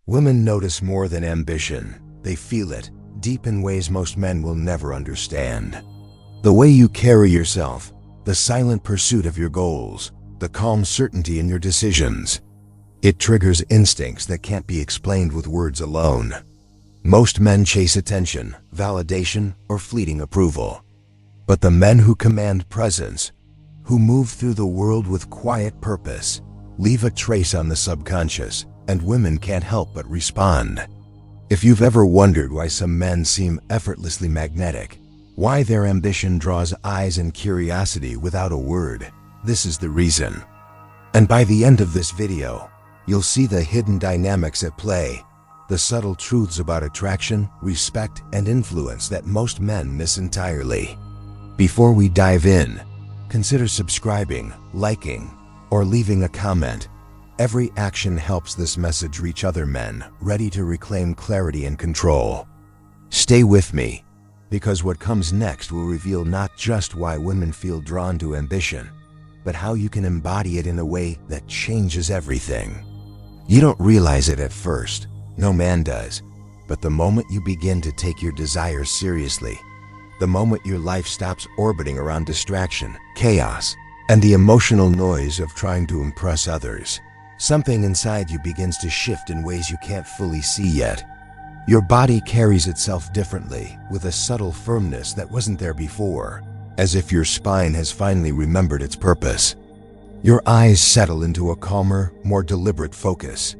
Women notice more than ambition. They feel it, deep in ways most men will never understand. The way you carry yourself, the silent pursuit of your goals, the calm certainty in your decisions. It triggers instincts that can't be explained with words alone. Most men chase attention, validation, or fleeting approval. But the men who command presence, who move through the world with quiet purpose, leave a trace on the subconscious, and women can't help but respond. If you've ever wondered why some men seem effortlessly magnetic, why their ambition draws eyes and curiosity without a word, this is the reason. And by the end of this video, you'll see the hidden dynamics at play, the subtle truths about attraction, respect, and influence that most men miss entirely. Before we dive in, consider subscribing, liking, or leaving a comment. Every action helps this message reach other men ready to reclaim clarity and control. Stay with me, because what comes next will reveal not just why women feel drawn to ambition, but how you can embody it in a way that changes everything. You don't realize it at first, no man does, but the moment you begin to take your desires seriously, the moment your life stops orbiting around distraction, chaos, and the emotional noise of trying to impress others, something inside you begins to shift in ways you can't fully see yet. Your body carries itself differently, with a subtle firmness that wasn't there before, as if your spine has finally remembered its purpose. Your eyes settle into a calmer, more deliberate focus.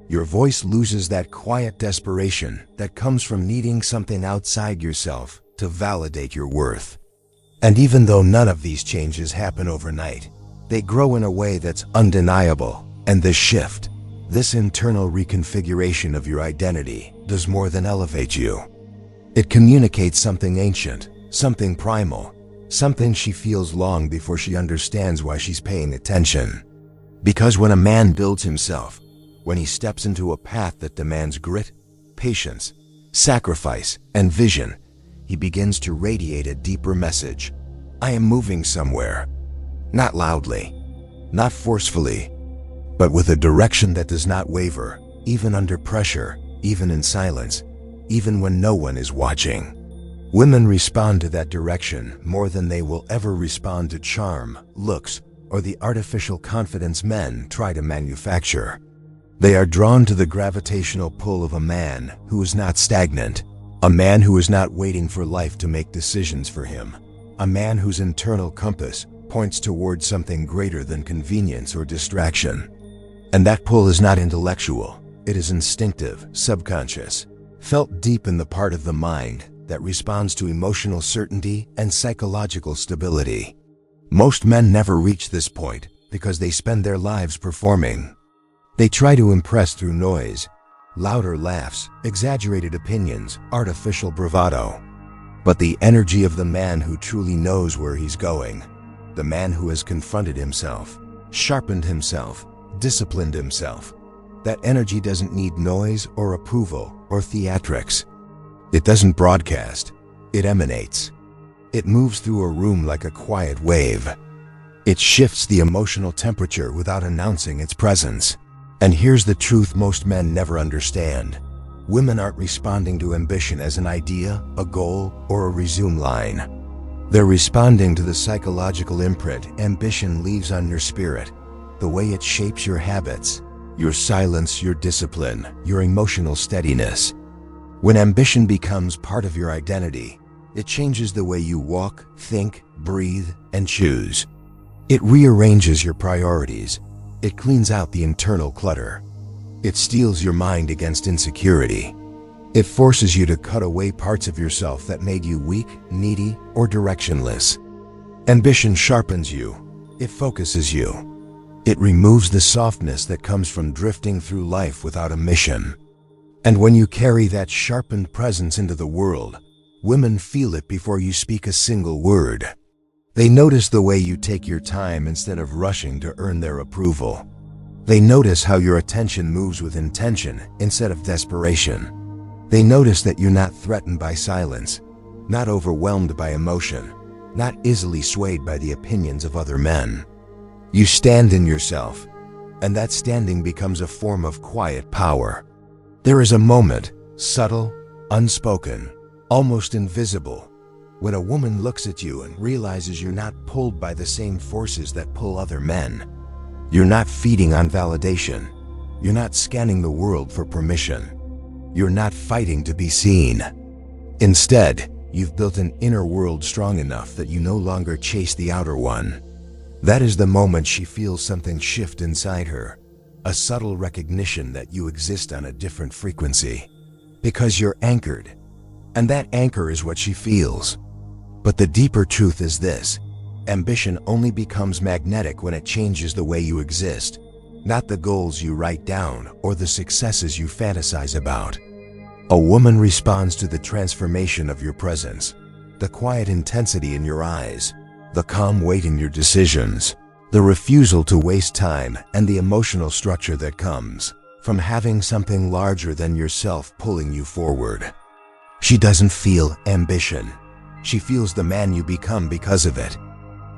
Your voice loses that quiet desperation that comes from needing something outside yourself to validate your worth. And even though none of these changes happen overnight, they grow in a way that's undeniable. And this shift, this internal reconfiguration of your identity, does more than elevate you. It communicates something ancient, something primal, something she feels long before she understands why she's paying attention. Because when a man builds himself, when he steps into a path that demands grit, patience, sacrifice, and vision, he begins to radiate a deeper message. I am moving somewhere. Not loudly, not forcefully, but with a direction that does not waver, even under pressure, even in silence, even when no one is watching. Women respond to that direction more than they will ever respond to charm, looks, or the artificial confidence men try to manufacture. They are drawn to the gravitational pull of a man who is not stagnant, a man who is not waiting for life to make decisions for him, a man whose internal compass points towards something greater than convenience or distraction. And that pull is not intellectual, it is instinctive, subconscious, felt deep in the part of the mind that responds to emotional certainty and psychological stability. Most men never reach this point because they spend their lives performing. They try to impress through noise, louder laughs, exaggerated opinions, artificial bravado. But the energy of the man who truly knows where he's going, the man who has confronted himself, sharpened himself, disciplined himself, that energy doesn't need noise or approval or theatrics. It doesn't broadcast, it emanates. It moves through a room like a quiet wave. It shifts the emotional temperature without announcing its presence. And here's the truth most men never understand. Women aren't responding to ambition as an idea, a goal, or a resume line. They're responding to the psychological imprint ambition leaves on your spirit, the way it shapes your habits, your silence, your discipline, your emotional steadiness. When ambition becomes part of your identity, it changes the way you walk, think, breathe, and choose. It rearranges your priorities. It cleans out the internal clutter. It steels your mind against insecurity. It forces you to cut away parts of yourself that made you weak, needy, or directionless. Ambition sharpens you. It focuses you. It removes the softness that comes from drifting through life without a mission. And when you carry that sharpened presence into the world, women feel it before you speak a single word. They notice the way you take your time instead of rushing to earn their approval. They notice how your attention moves with intention instead of desperation. They notice that you're not threatened by silence, not overwhelmed by emotion, not easily swayed by the opinions of other men. You stand in yourself, and that standing becomes a form of quiet power. There is a moment, subtle, unspoken, almost invisible, when a woman looks at you and realizes you're not pulled by the same forces that pull other men. You're not feeding on validation. You're not scanning the world for permission. You're not fighting to be seen. Instead, you've built an inner world strong enough that you no longer chase the outer one. That is the moment she feels something shift inside her, a subtle recognition that you exist on a different frequency, because you're anchored, and that anchor is what she feels. But the deeper truth is this: ambition only becomes magnetic when it changes the way you exist, not the goals you write down or the successes you fantasize about. A woman responds to the transformation of your presence, the quiet intensity in your eyes, the calm weight in your decisions, the refusal to waste time, and the emotional structure that comes from having something larger than yourself pulling you forward. She doesn't feel ambition. She feels the man you become because of it.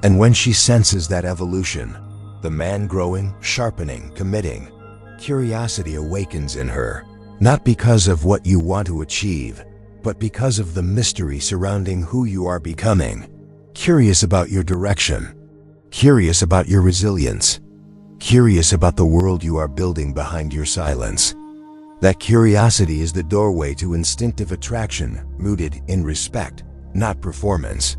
And when she senses that evolution, the man growing, sharpening, committing, curiosity awakens in her, not because of what you want to achieve, but because of the mystery surrounding who you are becoming. Curious about your direction, curious about your resilience, curious about the world you are building behind your silence. That curiosity is the doorway to instinctive attraction, rooted in respect, not performance.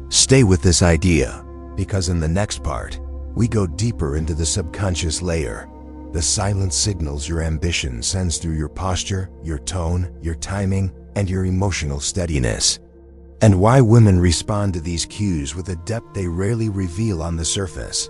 Stay with this idea, because in the next part, we go deeper into the subconscious layer, the silent signals your ambition sends through your posture, your tone, your timing, and your emotional steadiness, and why women respond to these cues with a depth they rarely reveal on the surface.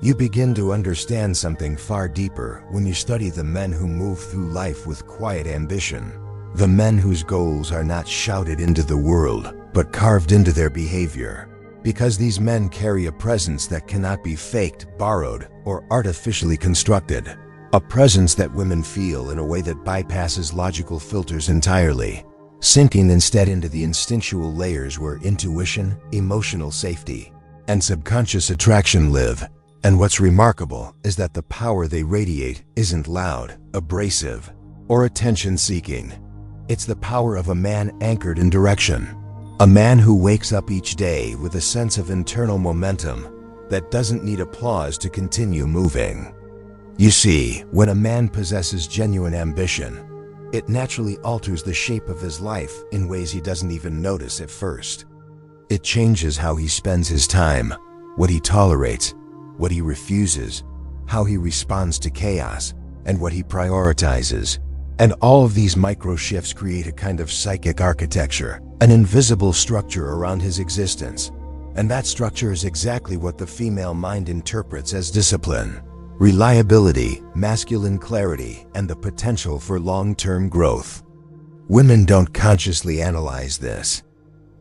You begin to understand something far deeper when you study the men who move through life with quiet ambition, the men whose goals are not shouted into the world, but carved into their behavior. Because these men carry a presence that cannot be faked, borrowed, or artificially constructed. A presence that women feel in a way that bypasses logical filters entirely, sinking instead into the instinctual layers where intuition, emotional safety, and subconscious attraction live. And what's remarkable is that the power they radiate isn't loud, abrasive, or attention-seeking. It's the power of a man anchored in direction. A man who wakes up each day with a sense of internal momentum that doesn't need applause to continue moving. You see, when a man possesses genuine ambition, it naturally alters the shape of his life in ways he doesn't even notice at first. It changes how he spends his time, what he tolerates, what he refuses, how he responds to chaos, and what he prioritizes. And all of these micro shifts create a kind of psychic architecture, an invisible structure around his existence. And that structure is exactly what the female mind interprets as discipline, reliability, masculine clarity, and the potential for long-term growth. Women don't consciously analyze this.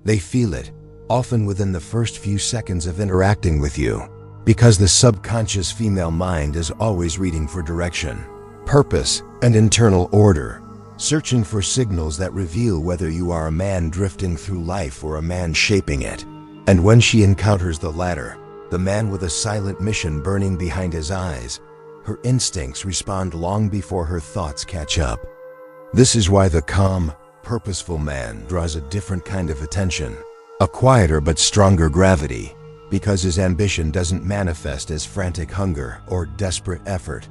They feel it, often within the first few seconds of interacting with you, because the subconscious female mind is always reading for direction, purpose, and internal order, searching for signals that reveal whether you are a man drifting through life or a man shaping it. And when she encounters the latter, the man with a silent mission burning behind his eyes, her instincts respond long before her thoughts catch up. This is why the calm, purposeful man draws a different kind of attention, a quieter but stronger gravity, because his ambition doesn't manifest as frantic hunger or desperate effort,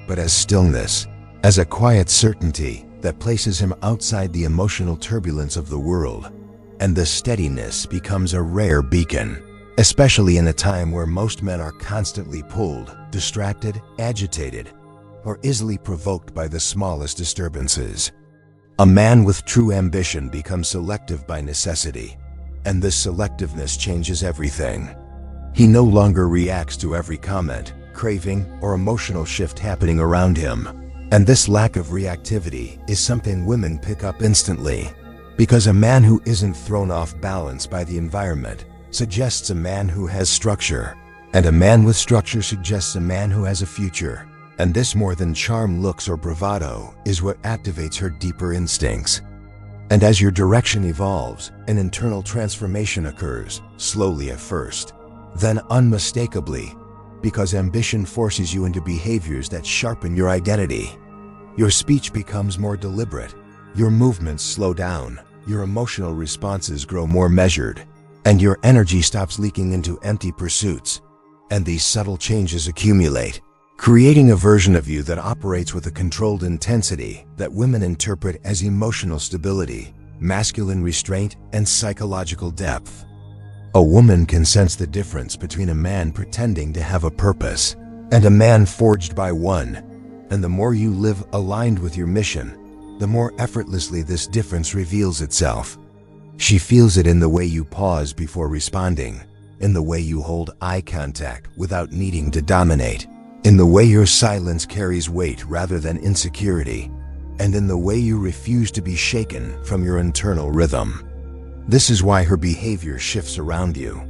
but as stillness, as a quiet certainty that places him outside the emotional turbulence of the world. And the steadiness becomes a rare beacon, especially in a time where most men are constantly pulled, distracted, agitated, or easily provoked by the smallest disturbances. A man with true ambition becomes selective by necessity, and this selectiveness changes everything. He no longer reacts to every comment, craving, or emotional shift happening around him. And this lack of reactivity is something women pick up instantly, because a man who isn't thrown off balance by the environment suggests a man who has structure, and a man with structure suggests a man who has a future. And this, more than charm, looks, or bravado, is what activates her deeper instincts. And as your direction evolves, an internal transformation occurs, slowly at first, then unmistakably, because ambition forces you into behaviors that sharpen your identity. Your speech becomes more deliberate. Your movements slow down. Your emotional responses grow more measured. And your energy stops leaking into empty pursuits. And these subtle changes accumulate, creating a version of you that operates with a controlled intensity that women interpret as emotional stability, masculine restraint, and psychological depth. A woman can sense the difference between a man pretending to have a purpose and a man forged by one. And the more you live aligned with your mission, the more effortlessly this difference reveals itself. She feels it in the way you pause before responding, in the way you hold eye contact without needing to dominate, in the way your silence carries weight rather than insecurity, and in the way you refuse to be shaken from your internal rhythm. This is why her behavior shifts around you.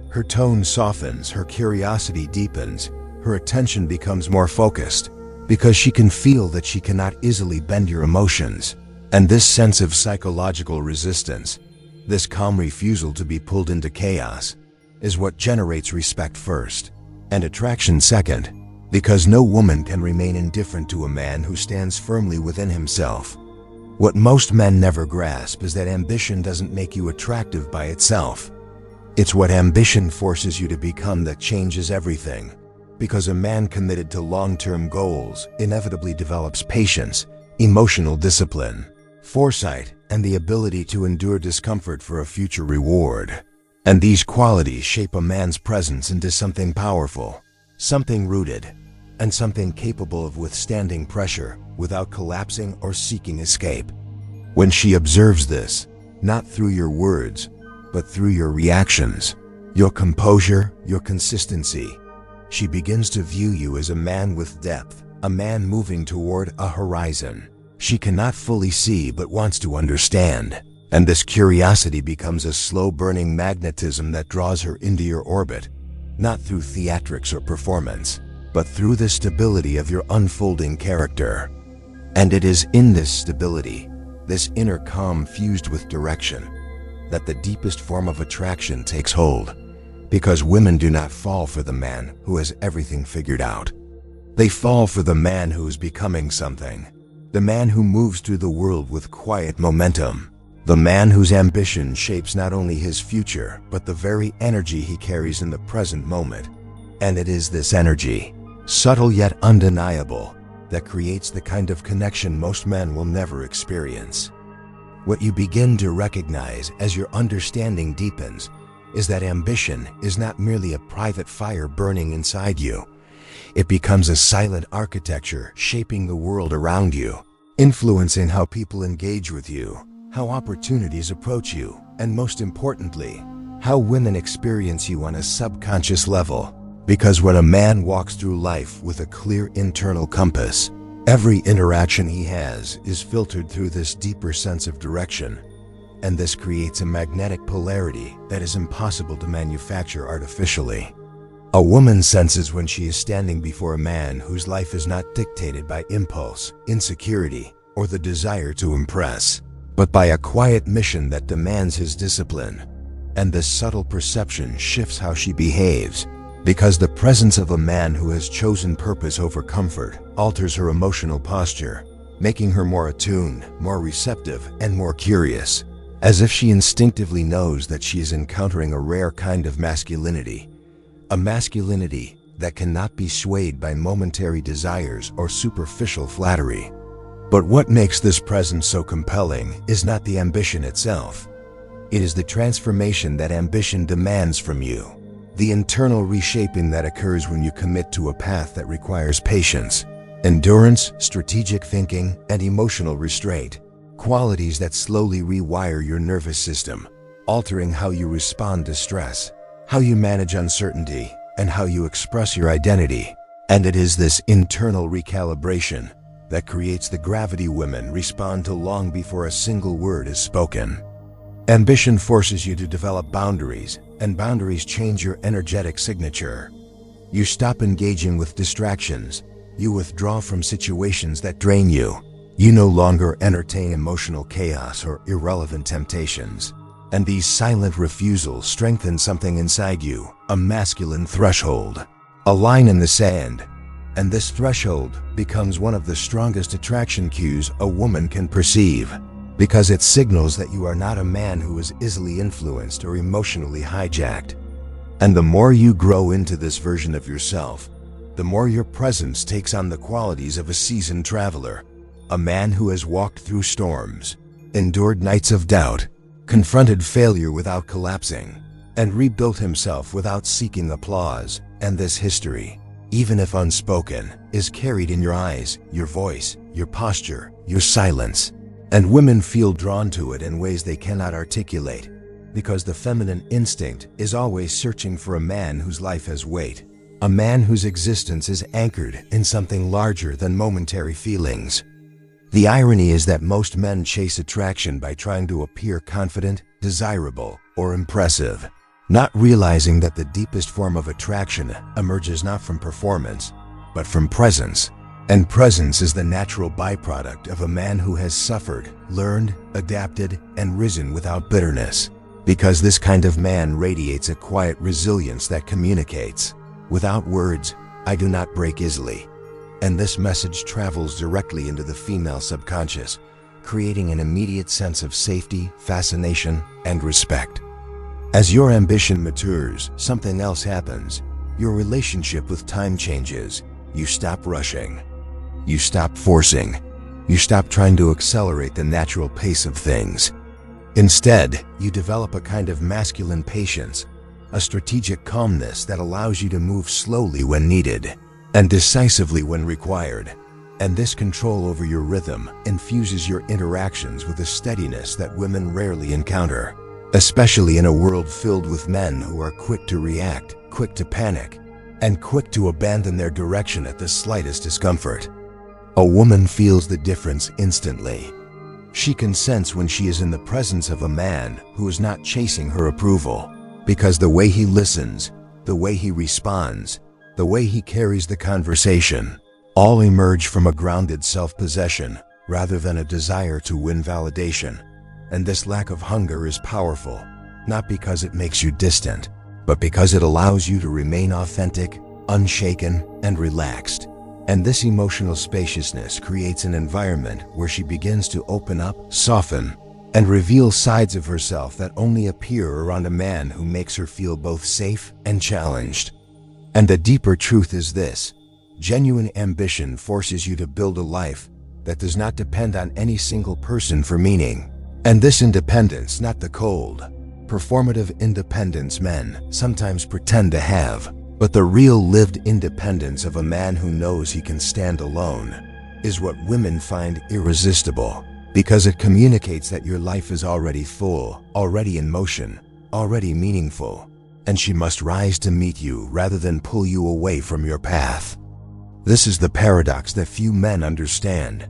Her tone softens, her curiosity deepens, her attention becomes more focused, because she can feel that she cannot easily bend your emotions. And this sense of psychological resistance, this calm refusal to be pulled into chaos, is what generates respect first, and attraction second, because no woman can remain indifferent to a man who stands firmly within himself. What most men never grasp is that ambition doesn't make you attractive by itself. It's what ambition forces you to become that changes everything, because a man committed to long-term goals inevitably develops patience, emotional discipline, foresight, and the ability to endure discomfort for a future reward. And these qualities shape a man's presence into something powerful, something rooted, and something capable of withstanding pressure without collapsing or seeking escape. When she observes this, not through your words, but through your reactions, your composure, your consistency, she begins to view you as a man with depth, a man moving toward a horizon she cannot fully see but wants to understand. And this curiosity becomes a slow-burning magnetism that draws her into your orbit, not through theatrics or performance, but through the stability of your unfolding character. And it is in this stability, this inner calm fused with direction, that the deepest form of attraction takes hold, because women do not fall for the man who has everything figured out. They fall for the man who is becoming something, the man who moves through the world with quiet momentum, the man whose ambition shapes not only his future, but the very energy he carries in the present moment. And it is this energy, subtle yet undeniable, that creates the kind of connection most men will never experience. What you begin to recognize as your understanding deepens is that ambition is not merely a private fire burning inside you. It becomes a silent architecture shaping the world around you, influencing how people engage with you, how opportunities approach you, and most importantly, how women experience you on a subconscious level. Because when a man walks through life with a clear internal compass, every interaction he has is filtered through this deeper sense of direction. And this creates a magnetic polarity that is impossible to manufacture artificially. A woman senses when she is standing before a man whose life is not dictated by impulse, insecurity, or the desire to impress, but by a quiet mission that demands his discipline. And this subtle perception shifts how she behaves, because the presence of a man who has chosen purpose over comfort alters her emotional posture, making her more attuned, more receptive, and more curious, as if she instinctively knows that she is encountering a rare kind of masculinity, a masculinity that cannot be swayed by momentary desires or superficial flattery. But what makes this presence so compelling is not the ambition itself. It is the transformation that ambition demands from you, the internal reshaping that occurs when you commit to a path that requires patience, endurance, strategic thinking, and emotional restraint, qualities that slowly rewire your nervous system, altering how you respond to stress, how you manage uncertainty, and how you express your identity. And it is this internal recalibration that creates the gravity women respond to long before a single word is spoken. Ambition forces you to develop boundaries, and boundaries change your energetic signature. You stop engaging with distractions. You withdraw from situations that drain you. You no longer entertain emotional chaos or irrelevant temptations. And these silent refusals strengthen something inside you, a masculine threshold, a line in the sand, And this threshold becomes one of the strongest attraction cues a woman can perceive, because it signals that you are not a man who is easily influenced or emotionally hijacked. And the more you grow into this version of yourself, the more your presence takes on the qualities of a seasoned traveler, a man who has walked through storms, endured nights of doubt, confronted failure without collapsing, and rebuilt himself without seeking applause. And this history, even if unspoken, is carried in your eyes, your voice, your posture, your silence. And women feel drawn to it in ways they cannot articulate, because the feminine instinct is always searching for a man whose life has weight, a man whose existence is anchored in something larger than momentary feelings. The irony is that most men chase attraction by trying to appear confident, desirable, or impressive, not realizing that the deepest form of attraction emerges not from performance, but from presence. And presence is the natural byproduct of a man who has suffered, learned, adapted, and risen without bitterness. Because this kind of man radiates a quiet resilience that communicates, "Without words, I do not break easily." And this message travels directly into the female subconscious, creating an immediate sense of safety, fascination, and respect. As your ambition matures, something else happens. Your relationship with time changes. You stop rushing. You stop forcing. You stop trying to accelerate the natural pace of things. Instead, you develop a kind of masculine patience, a strategic calmness that allows you to move slowly when needed, and decisively when required. And this control over your rhythm infuses your interactions with a steadiness that women rarely encounter, especially in a world filled with men who are quick to react, quick to panic, and quick to abandon their direction at the slightest discomfort. A woman feels the difference instantly. She can sense when she is in the presence of a man who is not chasing her approval, because the way he listens, the way he responds, the way he carries the conversation, all emerge from a grounded self-possession rather than a desire to win validation. And this lack of hunger is powerful, not because it makes you distant, but because it allows you to remain authentic, unshaken, and relaxed. And this emotional spaciousness creates an environment where she begins to open up, soften, and reveal sides of herself that only appear around a man who makes her feel both safe and challenged. And the deeper truth is this: genuine ambition forces you to build a life that does not depend on any single person for meaning. And this independence, not the cold, performative independence men sometimes pretend to have, but the real lived independence of a man who knows he can stand alone, is what women find irresistible, because it communicates that your life is already full, already in motion, already meaningful, and she must rise to meet you rather than pull you away from your path. This is the paradox that few men understand.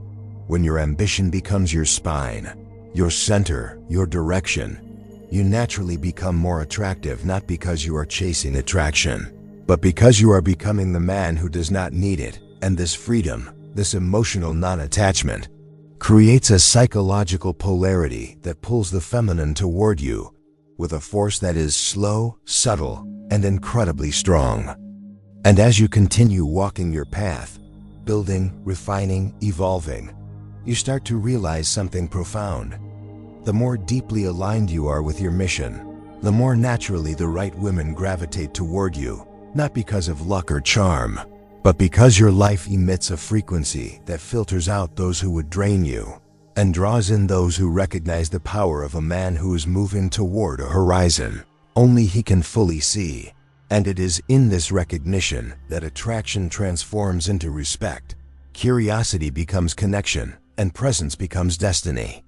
When your ambition becomes your spine, your center, your direction, you naturally become more attractive, not because you are chasing attraction, but because you are becoming the man who does not need it. And this freedom, this emotional non-attachment, creates a psychological polarity that pulls the feminine toward you with a force that is slow, subtle, and incredibly strong. And as you continue walking your path, building, refining, evolving, you start to realize something profound. The more deeply aligned you are with your mission, the more naturally the right women gravitate toward you, not because of luck or charm, but because your life emits a frequency that filters out those who would drain you and draws in those who recognize the power of a man who is moving toward a horizon only he can fully see. And it is in this recognition that attraction transforms into respect, curiosity becomes connection, and presence becomes destiny.